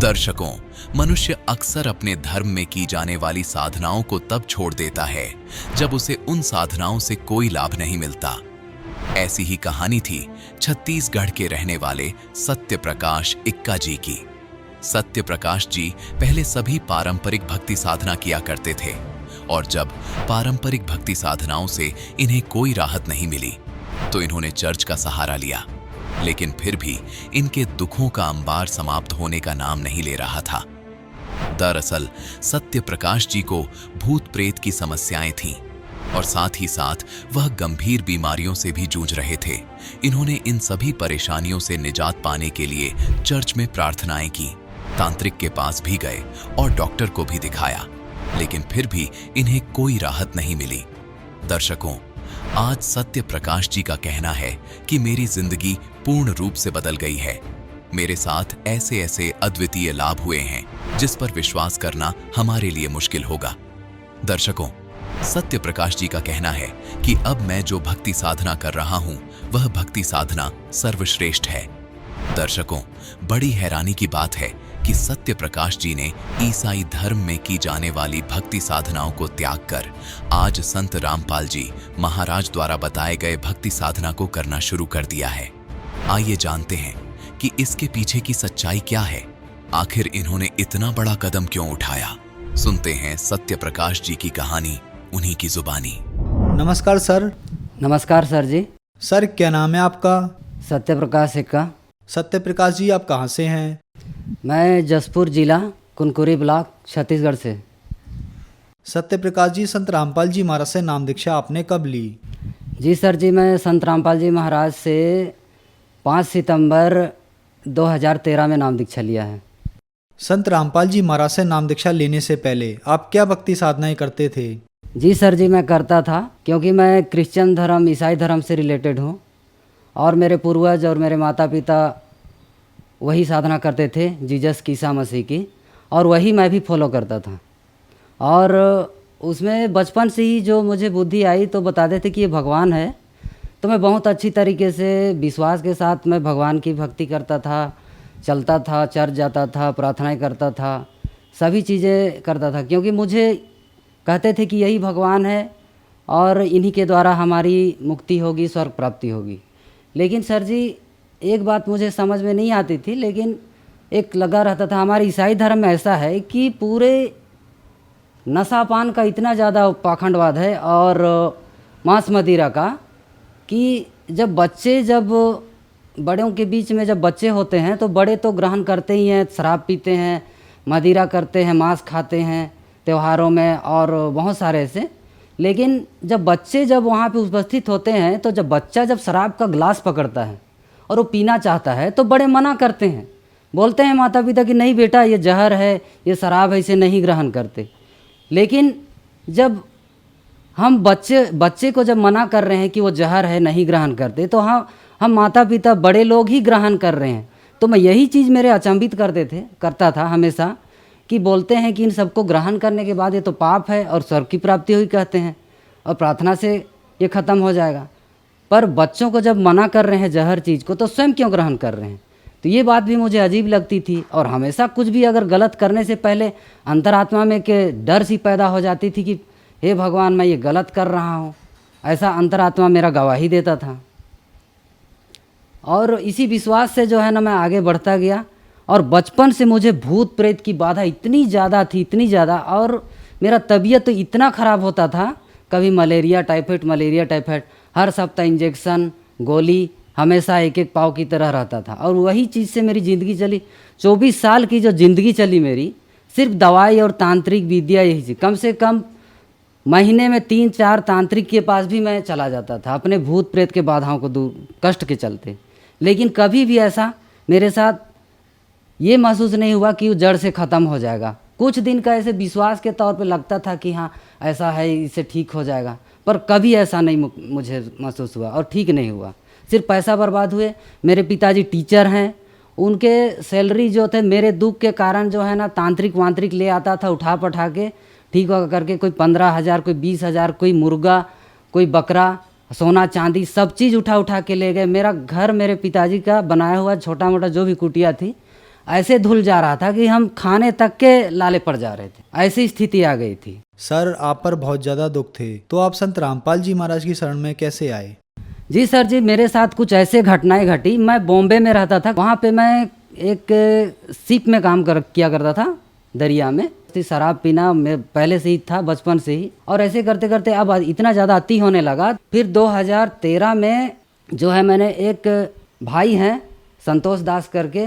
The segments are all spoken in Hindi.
दर्शकों, मनुष्य अक्सर अपने धर्म में की जाने वाली साधनाओं को तब छोड़ देता है जब उसे उन साधनाओं से कोई लाभ नहीं मिलता। ऐसी ही कहानी थी छत्तीसगढ़ के रहने वाले सत्य प्रकाश इक्का जी की। सत्य प्रकाश जी पहले सभी पारंपरिक भक्ति साधना किया करते थे और जब पारंपरिक भक्ति साधनाओं से इन्हें कोई राहत नहीं मिली तो इन्होंने चर्च का सहारा लिया। लेकिन फिर भी इनके दुखों का अंबार समाप्त होने का नाम नहीं ले रहा था। दरअसल सत्य प्रकाश जी को भूत प्रेत की समस्याएं थीं और साथ ही साथ वह गंभीर बीमारियों से भी जूझ रहे थे। इन्होंने इन सभी परेशानियों से निजात पाने के लिए चर्च में प्रार्थनाएं की, तांत्रिक के पास भी गए और डॉक्टर को भी दिखाया, लेकिन फिर भी इन्हें कोई राहत नहीं मिली। दर्शकों, आज सत्य प्रकाश जी का कहना है कि मेरी जिंदगी पूर्ण रूप से बदल गई है। मेरे साथ ऐसे ऐसे अद्वितीय लाभ हुए हैं जिस पर विश्वास करना हमारे लिए मुश्किल होगा। दर्शकों, सत्य प्रकाश जी का कहना है कि अब मैं जो भक्ति साधना कर रहा हूं वह भक्ति साधना सर्वश्रेष्ठ है। दर्शकों, बड़ी हैरानी की बात है कि सत्य प्रकाश जी ने ईसाई धर्म में की जाने वाली भक्ति साधनाओं को त्याग कर आज संत रामपाल जी महाराज द्वारा बताए गए भक्ति साधना को करना शुरू कर दिया है। आइए जानते हैं कि इसके पीछे की सच्चाई क्या है। आखिर इन्होंने इतना बड़ा कदम क्यों उठाया? सुनते हैं सत्य प्रकाश जी की कहानी उन्हीं की जुबानी। नमस्कार सर। नमस्कार सर जी। सर, क्या नाम है आपका? सत्य प्रकाश इक्का। सत्य प्रकाश जी, आप कहाँ से हैं? मैं जसपुर जिला कुनकुरी ब्लॉक छत्तीसगढ़ से। सत्य प्रकाश जी, संत रामपाल जी महाराज से नाम दीक्षा आपने कब ली? जी सर जी, मैं संत रामपाल जी महाराज से 5 सितंबर 2013 में नाम दीक्षा लिया है। संत रामपाल जी महाराज से नाम दीक्षा लेने से पहले आप क्या भक्ति साधनाएं करते थे? जी सर जी, मैं करता था क्योंकि मैं क्रिश्चियन धर्म ईसाई धर्म से रिलेटेड हूँ और मेरे पूर्वज और मेरे माता पिता वही साधना करते थे, जीसस ईसा मसीह की, और वही मैं भी फॉलो करता था। और उसमें बचपन से ही जो मुझे बुद्धि आई तो बताते थे कि ये भगवान है, तो मैं बहुत अच्छी तरीके से विश्वास के साथ मैं भगवान की भक्ति करता था, चलता था, चर्च जाता था, प्रार्थनाएं करता था, सभी चीज़ें करता था, क्योंकि मुझे कहते थे कि यही भगवान है और इन्हीं के द्वारा हमारी मुक्ति होगी, स्वर्ग प्राप्ति होगी। लेकिन सर जी, एक बात मुझे समझ में नहीं आती थी, लेकिन एक लगा रहता था, हमारे ईसाई धर्म में ऐसा है कि पूरे नशापान का इतना ज़्यादा पाखंडवाद है और मांस मदिरा का, कि जब बड़ों के बीच में जब बच्चे होते हैं तो बड़े तो ग्रहण करते ही हैं, शराब पीते हैं, मदिरा करते हैं, मांस खाते हैं त्योहारों में और बहुत सारे ऐसे। लेकिन जब बच्चे वहाँ पे उपस्थित होते हैं तो जब बच्चा शराब का गिलास पकड़ता है और वो पीना चाहता है तो बड़े मना करते हैं, बोलते हैं माता पिता कि नहीं बेटा, ये जहर है, ये शराब है, इसे नहीं ग्रहण करते। लेकिन जब हम बच्चे को जब मना कर रहे हैं कि वो जहर है, नहीं ग्रहण करते, तो हम माता पिता बड़े लोग ही ग्रहण कर रहे हैं। तो मैं यही चीज़ मेरे अचंभित करता था हमेशा, कि बोलते हैं कि इन सबको ग्रहण करने के बाद ये तो पाप है और स्वर्ग की प्राप्ति हुई कहते हैं और प्रार्थना से ये ख़त्म हो जाएगा। पर बच्चों को जब मना कर रहे हैं जहर चीज़ को, तो स्वयं क्यों ग्रहण कर रहे हैं? तो ये बात भी मुझे अजीब लगती थी और हमेशा कुछ भी अगर गलत करने से पहले अंतरात्मा में के डर सी पैदा हो जाती थी कि हे भगवान, मैं ये गलत कर रहा हूँ, ऐसा अंतरात्मा मेरा गवाही देता था। और इसी विश्वास से जो है ना, मैं आगे बढ़ता गया और बचपन से मुझे भूत प्रेत की बाधा इतनी ज़्यादा, और मेरा तबीयत तो इतना ख़राब होता था, कभी मलेरिया टाइफाइड, हर सप्ताह इंजेक्शन, गोली, हमेशा एक एक पाव की तरह रहता था। और वही चीज़ से मेरी ज़िंदगी चली। 24 साल की जो ज़िंदगी चली मेरी, सिर्फ दवाई और तांत्रिक विद्या यही थी। कम से कम महीने में 3-4 तांत्रिक के पास भी मैं चला जाता था अपने भूत प्रेत के बाधाओं को दूर, कष्ट के चलते। लेकिन कभी भी ऐसा मेरे साथ ये महसूस नहीं हुआ कि वो जड़ से ख़त्म हो जाएगा। कुछ दिन का ऐसे विश्वास के तौर पे लगता था कि हाँ ऐसा है, इससे ठीक हो जाएगा, पर कभी ऐसा नहीं मुझे महसूस हुआ और ठीक नहीं हुआ। सिर्फ पैसा बर्बाद हुए। मेरे पिताजी टीचर हैं, उनके सैलरी जो थे मेरे दुख के कारण जो है ना, तांत्रिक वांत्रिक ले आता था उठा पठा के, ठीक हो करके, कोई 15,000, कोई 20,000, कोई मुर्गा, कोई बकरा, सोना चांदी, सब चीज़ उठा के ले गए। मेरा घर मेरे पिताजी का बनाया हुआ छोटा मोटा जो भी कुटिया थी, ऐसे धुल जा रहा था कि हम खाने तक के लाले पड़ जा रहे थे, ऐसी स्थिति आ गई थी। सर आप पर बहुत ज़्यादा दुख थे, तो आप संत रामपाल जी महाराज की शरण में कैसे आए? जी सर जी, मेरे साथ कुछ ऐसे घटनाएं घटी। मैं बॉम्बे में रहता था, वहाँ पे मैं एक शिप में किया करता था, दरिया में। शराब पीना मैं पहले से ही था, बचपन से ही, और ऐसे करते करते अब इतना ज़्यादा अति होने लगा। फिर 2013 में जो है, मैंने एक भाई हैं संतोष दास करके,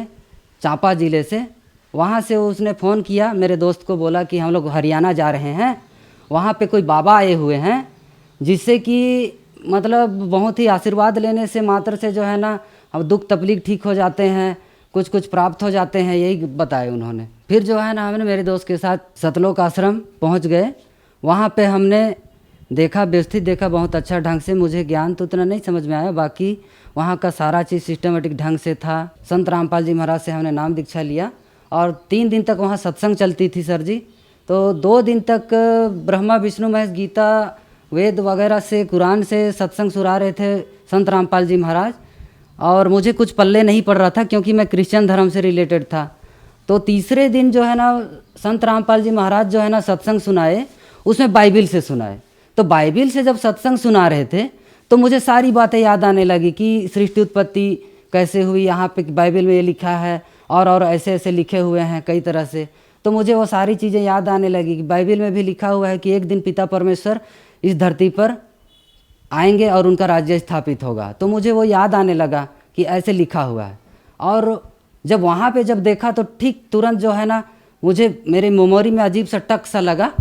चांपा ज़िले से, वहाँ से उसने फ़ोन किया मेरे दोस्त को, बोला कि हम लोग हरियाणा जा रहे हैं, वहाँ पे कोई बाबा आए हुए हैं, जिससे कि मतलब बहुत ही आशीर्वाद लेने से मात्र से जो है ना, अब दुख तकलीफ ठीक हो जाते हैं, कुछ कुछ प्राप्त हो जाते हैं, यही बताए उन्होंने। फिर जो है ना, हमने मेरे दोस्त के साथ सतलोक आश्रम पहुंच गए। वहाँ पे हमने देखा, व्यवस्थित देखा, बहुत अच्छा ढंग से। मुझे ज्ञान तो उतना नहीं समझ में आया, बाकी वहाँ का सारा चीज़ सिस्टमेटिक ढंग से था। संत रामपाल जी महाराज से हमने नाम दीक्षा लिया और 3 दिन तक वहाँ सत्संग चलती थी सर जी। तो 2 दिन तक ब्रह्मा विष्णु महेश गीता वेद वगैरह से, कुरान से सत्संग सुना रहे थे संत रामपाल जी महाराज, और मुझे कुछ पल्ले नहीं पड़ रहा था क्योंकि मैं क्रिश्चियन धर्म से रिलेटेड था। तो तीसरे दिन जो है ना, संत रामपाल जी महाराज जो है ना सत्संग सुनाए, उसमें बाइबिल से सुनाए। तो बाइबिल से जब सत्संग सुना रहे थे तो मुझे सारी बातें याद आने लगी कि सृष्टि उत्पत्ति कैसे हुई, यहाँ पे बाइबिल में ये लिखा है, और ऐसे ऐसे लिखे हुए हैं कई तरह से। तो मुझे वो सारी चीज़ें याद आने लगी कि बाइबिल में भी लिखा हुआ है कि एक दिन पिता परमेश्वर इस धरती पर आएंगे और उनका राज्य स्थापित होगा। तो मुझे वो याद आने लगा कि ऐसे लिखा हुआ है। और जब वहाँ पे जब देखा तो ठीक तुरंत जो है ना, मुझे मेरे मेमोरी में अजीब सा टक सा लगा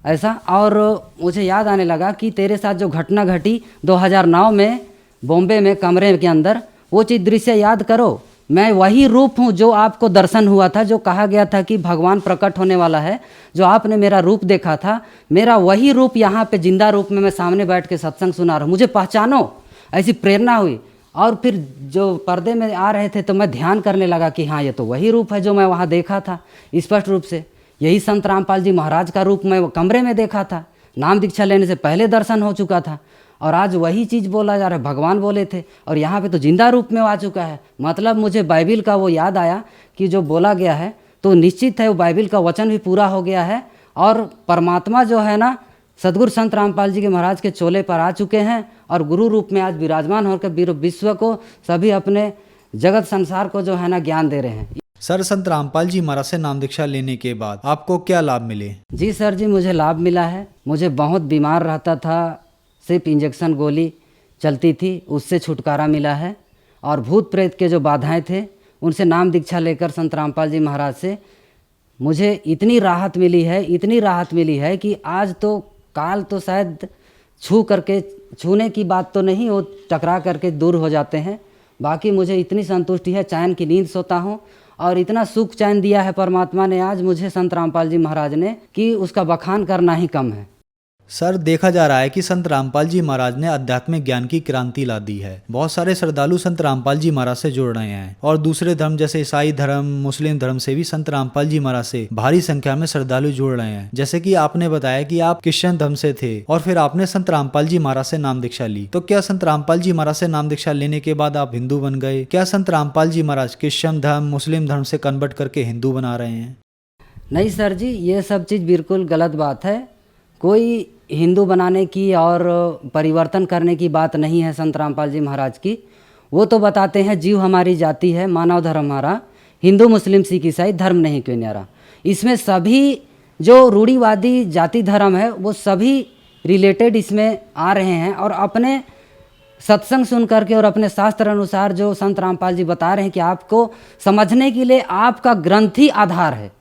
ऐसा, और मुझे याद आने लगा कि तेरे साथ जो घटना घटी 2009 में बॉम्बे में कमरे के अंदर, वो चीज़ दृश्य याद करो। मैं वही रूप हूँ जो आपको दर्शन हुआ था, जो कहा गया था कि भगवान प्रकट होने वाला है, जो आपने मेरा रूप देखा था, मेरा वही रूप यहाँ पे जिंदा रूप में मैं सामने बैठ के सत्संग सुना रहा हूँ। मुझे पहचानो, ऐसी प्रेरणा हुई। और फिर जो पर्दे में आ रहे थे तो मैं ध्यान करने लगा कि हाँ, ये तो वही रूप है जो मैं वहाँ देखा था स्पष्ट रूप से। यही संत रामपाल जी महाराज का रूप मैं कमरे में देखा था, नाम दीक्षा लेने से पहले दर्शन हो चुका था, और आज वही चीज़ बोला जा रहा है, भगवान बोले थे और यहाँ पे तो जिंदा रूप में आ चुका है। मतलब मुझे बाइबिल का वो याद आया कि जो बोला गया है तो निश्चित है वो बाइबिल का वचन भी पूरा हो गया है, और परमात्मा जो है ना, सदगुरु संत रामपाल जी के महाराज के चोले पर आ चुके हैं और गुरु रूप में आज विराजमान होकर विश्व को, सभी अपने जगत संसार को जो है ना ज्ञान दे रहे हैं। सर संत रामपाल जी महाराज से नाम दीक्षा लेने के बाद आपको क्या लाभ मिले? जी सर जी, मुझे लाभ मिला है। मुझे बहुत बीमार रहता था, सिर्फ इंजेक्शन गोली चलती थी, उससे छुटकारा मिला है। और भूत प्रेत के जो बाधाएं थे, उनसे नाम दीक्षा लेकर संत रामपाल जी महाराज से मुझे इतनी राहत मिली है, इतनी राहत मिली है कि आज तो काल तो शायद छूने की बात तो नहीं, वो टकरा करके दूर हो जाते हैं। बाकी मुझे इतनी संतुष्टि है, चैन की नींद सोता हूँ, और इतना सुख चैन दिया है परमात्मा ने आज मुझे, संत रामपाल जी महाराज ने, कि उसका बखान करना ही कम है। सर देखा जा रहा है कि संत रामपाल जी महाराज ने आध्यात्मिक ज्ञान की क्रांति ला दी है। बहुत सारे श्रद्धालु संत रामपाल जी महाराज से जुड़ रहे हैं, और दूसरे धर्म जैसे ईसाई धर्म, मुस्लिम धर्म से भी संत रामपाल जी महाराज से भारी संख्या में श्रद्धालु जुड़ रहे हैं। जैसे कि आपने बताया कि आप क्रिश्चियन धर्म से थे और फिर आपने संत रामपाल जी महाराज से नाम दीक्षा ली। तो क्या संत रामपाल जी महाराज से नाम दीक्षा लेने के बाद आप हिंदू बन गए? क्या संत रामपाल जी महाराज क्रिश्चियन धर्म, मुस्लिम धर्म से कन्वर्ट करके हिंदू बना रहे हैं? नहीं सर जी, ये सब चीज़ बिल्कुल गलत बात है। कोई हिंदू बनाने की और परिवर्तन करने की बात नहीं है संत रामपाल जी महाराज की। वो तो बताते हैं जीव हमारी जाति है, मानव धर्म हमारा, हिंदू मुस्लिम सिख ईसाई धर्म नहीं कोई न्यारा। इसमें सभी जो रूढ़िवादी जाति धर्म है वो सभी रिलेटेड इसमें आ रहे हैं, और अपने सत्संग सुन करके और अपने शास्त्र अनुसार जो संत रामपाल जी बता रहे हैं कि आपको समझने के लिए आपका ग्रंथ ही आधार है।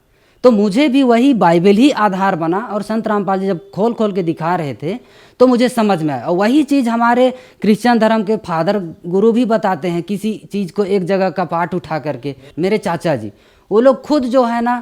तो मुझे भी वही बाइबल ही आधार बना, और संत रामपाल जी जब खोल खोल के दिखा रहे थे तो मुझे समझ में आया। और वही चीज़ हमारे क्रिश्चियन धर्म के फादर गुरु भी बताते हैं, किसी चीज़ को एक जगह का पाठ उठा करके। मेरे चाचा जी, वो लोग खुद जो है ना,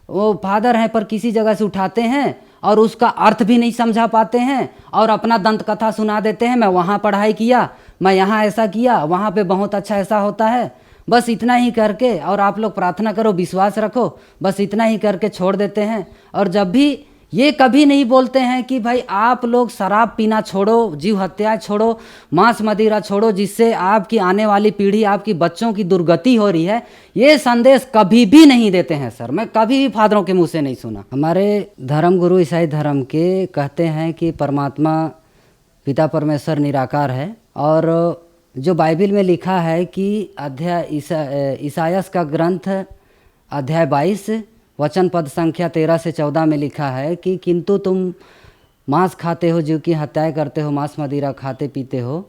वो फादर हैं पर किसी जगह से उठाते हैं और उसका अर्थ भी नहीं समझा पाते हैं, और अपना दंत कथा सुना देते हैं, मैं वहाँ पढ़ाई किया, मैं यहाँ ऐसा किया, वहाँ पे बहुत अच्छा ऐसा होता है, बस इतना ही करके, और आप लोग प्रार्थना करो, विश्वास रखो, बस इतना ही करके छोड़ देते हैं। और जब भी ये कभी नहीं बोलते हैं कि भाई आप लोग शराब पीना छोड़ो, जीव हत्या छोड़ो, मांस मदिरा छोड़ो, जिससे आपकी आने वाली पीढ़ी, आपकी बच्चों की दुर्गति हो रही है। ये संदेश कभी भी नहीं देते हैं सर, मैं कभी भी फादरों के मुंह से नहीं सुना। हमारे धर्म गुरु ईसाई धर्म के कहते हैं कि परमात्मा पिता परमेश्वर निराकार है, और जो बाइबिल में लिखा है कि अध्याय ईसायास का ग्रंथ अध्याय 22 वचन पद संख्या 13 से 14 में लिखा है कि किंतु तुम मांस खाते हो, जीव की हत्याएं करते हो, मांस मदिरा खाते पीते हो,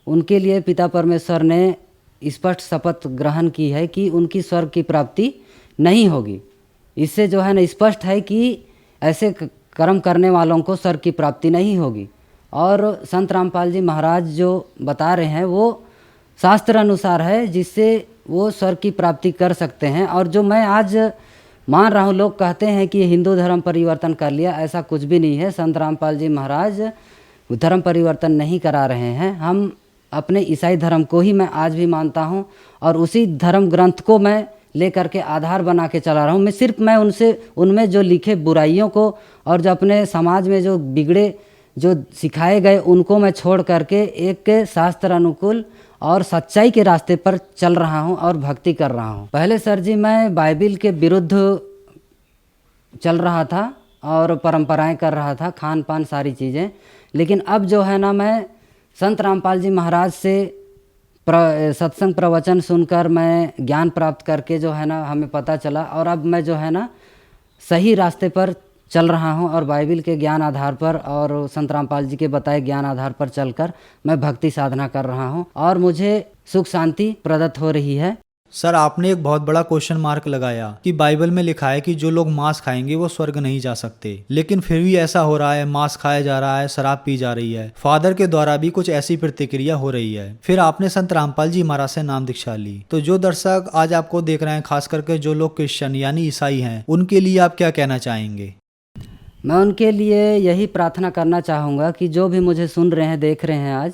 उनके लिए पिता परमेश्वर ने स्पष्ट शपथ ग्रहण की है कि उनकी स्वर्ग की प्राप्ति नहीं होगी। इससे जो है ना स्पष्ट है कि ऐसे कर्म करने वालों को स्वर्ग की प्राप्ति नहीं होगी। और संत रामपाल जी महाराज जो बता रहे हैं वो शास्त्र अनुसार है, जिससे वो स्वर्ग की प्राप्ति कर सकते हैं। और जो मैं आज मान रहा हूँ, लोग कहते हैं कि हिंदू धर्म परिवर्तन कर लिया, ऐसा कुछ भी नहीं है। संत रामपाल जी महाराज धर्म परिवर्तन नहीं करा रहे हैं। हम अपने ईसाई धर्म को ही मैं आज भी मानता हूँ, और उसी धर्म ग्रंथ को मैं लेकर के आधार बना के चला रहा हूँ। मैं उनसे उनमें जो लिखे बुराइयों को और जो अपने समाज में जो बिगड़े जो सिखाए गए उनको मैं छोड़ करके एक शास्त्र अनुकूल और सच्चाई के रास्ते पर चल रहा हूं और भक्ति कर रहा हूं। पहले सर जी मैं बाइबिल के विरुद्ध चल रहा था और परंपराएं कर रहा था, खान पान सारी चीज़ें। लेकिन अब जो है ना, मैं संत रामपाल जी महाराज से सत्संग प्रवचन सुनकर मैं ज्ञान प्राप्त करके जो है ना हमें पता चला, और अब मैं जो है ना सही रास्ते पर चल रहा हूं, और बाइबिल के ज्ञान आधार पर और संत रामपाल जी के बताए ज्ञान आधार पर चलकर मैं भक्ति साधना कर रहा हूं, और मुझे सुख शांति प्रदत्त हो रही है। सर, आपने एक बहुत बड़ा क्वेश्चन मार्क लगाया कि बाइबल में लिखा है कि जो लोग मांस खाएंगे वो स्वर्ग नहीं जा सकते, लेकिन फिर भी ऐसा हो रहा है, मांस खाया जा रहा है, शराब पी जा रही है। फादर के द्वारा भी कुछ ऐसी प्रतिक्रिया हो रही है। फिर आपने संत रामपाल जी महाराज से नाम दीक्षा ली, तो जो दर्शक आज आपको देख रहे हैं, खास करके जो लोग क्रिश्चियन यानी ईसाई हैं, उनके लिए आप क्या कहना चाहेंगे? मैं उनके लिए यही प्रार्थना करना चाहूँगा कि जो भी मुझे सुन रहे हैं, देख रहे हैं आज,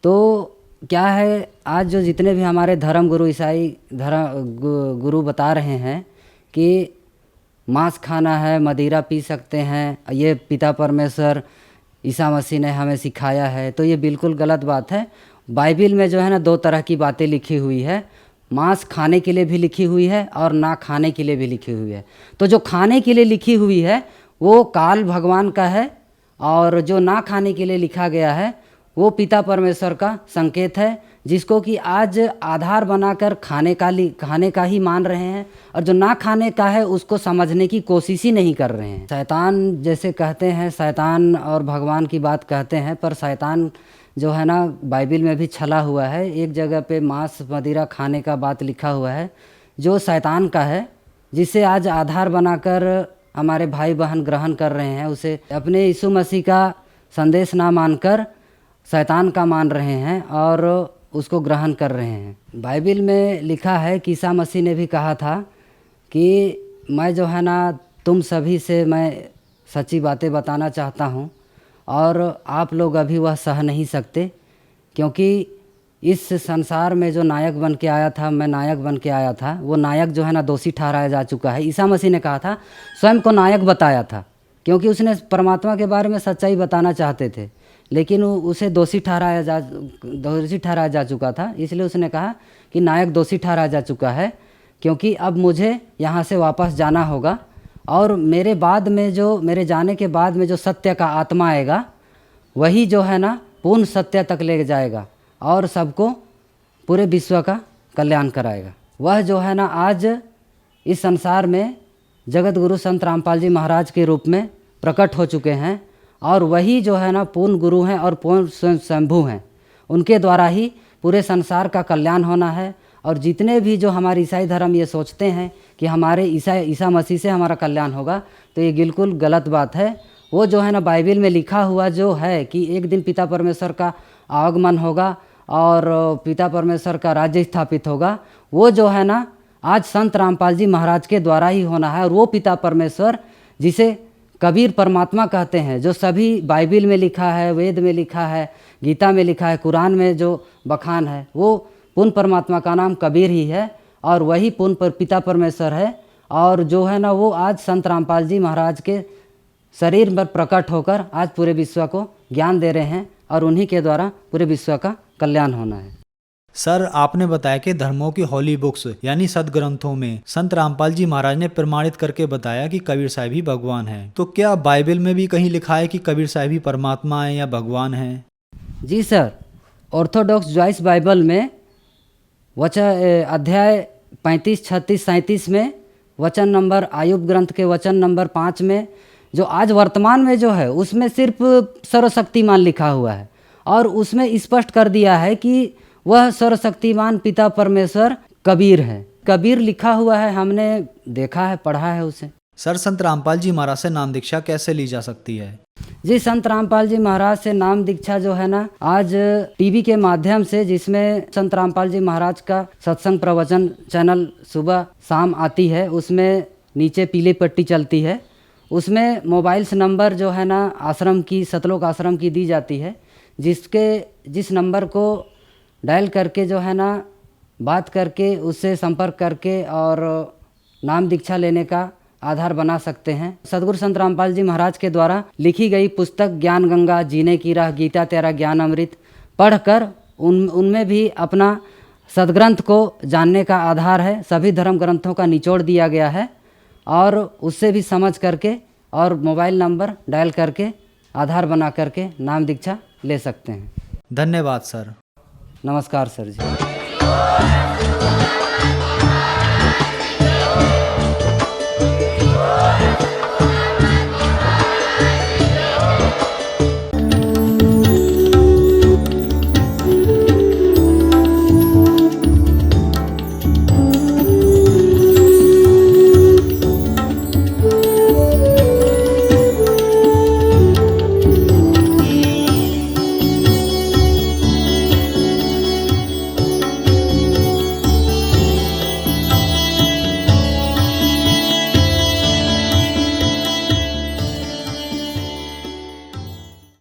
तो क्या है, आज जो जितने भी हमारे धर्म गुरु ईसाई धर्म गुरु बता रहे हैं कि मांस खाना है, मदिरा पी सकते हैं, ये पिता परमेश्वर ईसा मसीह ने हमें सिखाया है, तो ये बिल्कुल गलत बात है। बाइबिल में जो है ना 2 तरह की बातें लिखी हुई है, मांस खाने के लिए भी लिखी हुई है और ना खाने के लिए भी लिखी हुई है। तो जो खाने के लिए लिखी हुई है वो काल भगवान का है, और जो ना खाने के लिए लिखा गया है वो पिता परमेश्वर का संकेत है, जिसको कि आज आधार बनाकर खाने का ही मान रहे हैं, और जो ना खाने का है उसको समझने की कोशिश ही नहीं कर रहे हैं। शैतान जैसे कहते हैं, शैतान और भगवान की बात कहते हैं, पर शैतान जो है ना बाइबिल में भी छला हुआ है। एक जगह पे मांस मदिरा खाने का बात लिखा हुआ है जो शैतान का है, जिसे आज आधार बनाकर हमारे भाई बहन ग्रहण कर रहे हैं, उसे अपने यीशु मसीह का संदेश ना मानकर शैतान का मान रहे हैं और उसको ग्रहण कर रहे हैं। बाइबिल में लिखा है कि ईसा मसीह ने भी कहा था कि मैं जो है ना तुम सभी से मैं सच्ची बातें बताना चाहता हूँ, और आप लोग अभी वह सह नहीं सकते, क्योंकि इस संसार में जो नायक बन के आया था, मैं नायक बन के आया था, वो नायक जो है ना दोषी ठहराया जा चुका है। ईसा मसीह ने कहा था, स्वयं को नायक बताया था, क्योंकि उसने परमात्मा के बारे में सच्चाई बताना चाहते थे, लेकिन उसे दोषी ठहराया जा चुका था। इसलिए उसने कहा कि नायक दोषी ठहराया जा चुका है, क्योंकि अब मुझे यहाँ से वापस जाना होगा, और मेरे जाने के बाद में जो सत्य का आत्मा आएगा वही जो है ना पूर्ण सत्य तक ले जाएगा और सबको पूरे विश्व का कल्याण कराएगा। वह जो है ना आज इस संसार में जगत गुरु संत रामपाल जी महाराज के रूप में प्रकट हो चुके हैं, और वही जो है ना पूर्ण गुरु हैं और पूर्ण स्वयंभू हैं। उनके द्वारा ही पूरे संसार का कल्याण होना है। और जितने भी जो हमारे ईसाई धर्म ये सोचते हैं कि हमारे ईसा मसीह से हमारा कल्याण होगा, तो ये बिल्कुल गलत बात है। वो जो है ना बाइबिल में लिखा हुआ जो है कि एक दिन पिता परमेश्वर का आगमन होगा और पिता परमेश्वर का राज्य स्थापित होगा, वो जो है ना आज संत रामपाल जी महाराज के द्वारा ही होना है। और वो पिता परमेश्वर जिसे कबीर परमात्मा कहते हैं, जो सभी बाइबिल में लिखा है, वेद में लिखा है, गीता में लिखा है, कुरान में जो बखान है, वो पूर्ण परमात्मा का नाम कबीर ही है, और वही पूर्ण पिता परमेश्वर है। और जो है ना वो आज संत रामपाल जी महाराज के शरीर पर प्रकट होकर आज पूरे विश्व को ज्ञान दे रहे हैं और उन्हीं के द्वारा पूरे विश्व का कल्याण होना है। सर, आपने बताया कि धर्मों की हॉली बुक्स यानी सदग्रंथों में संत रामपाल जी महाराज ने प्रमाणित करके बताया कि कबीर साहब ही भगवान हैं। तो क्या बाइबल में भी कहीं लिखा है कि कबीर साहब ही परमात्मा है या भगवान हैं? जी सर, ऑर्थोडॉक्स जॉइस बाइबल में अध्याय 35, 36, 37 में वचन नंबर आयुब ग्रंथ के वचन नंबर 5 में जो आज वर्तमान में जो है उसमें सिर्फ सर्वशक्तिमान लिखा हुआ है और उसमें स्पष्ट कर दिया है कि वह सर्वशक्तिमान पिता परमेश्वर कबीर है। कबीर लिखा हुआ है, हमने देखा है, पढ़ा है उसे। सर, संत रामपाल जी महाराज से नाम दीक्षा कैसे ली जा सकती है? जी, संत रामपाल जी महाराज से नाम दीक्षा जो है ना, आज टीवी के माध्यम से, जिसमें संत रामपाल जी महाराज का सत्संग प्रवचन चैनल सुबह शाम आती है, उसमें नीचे पीली पट्टी चलती है, उसमें मोबाइल्स नंबर जो है ना आश्रम की, सतलोक आश्रम की दी जाती है, जिस नंबर को डायल करके जो है ना बात करके उससे संपर्क करके और नाम दीक्षा लेने का आधार बना सकते हैं। सदगुरु संत रामपाल जी महाराज के द्वारा लिखी गई पुस्तक ज्ञान गंगा, जीने की राह, गीता तेरा ज्ञान अमृत पढ़कर उनमें भी अपना सदग्रंथ को जानने का आधार है। सभी धर्म ग्रंथों का निचोड़ दिया गया है और उससे भी समझ करके और मोबाइल नंबर डायल करके आधार बना करके नाम दीक्षा ले सकते हैं। धन्यवाद सर। नमस्कार सर जी।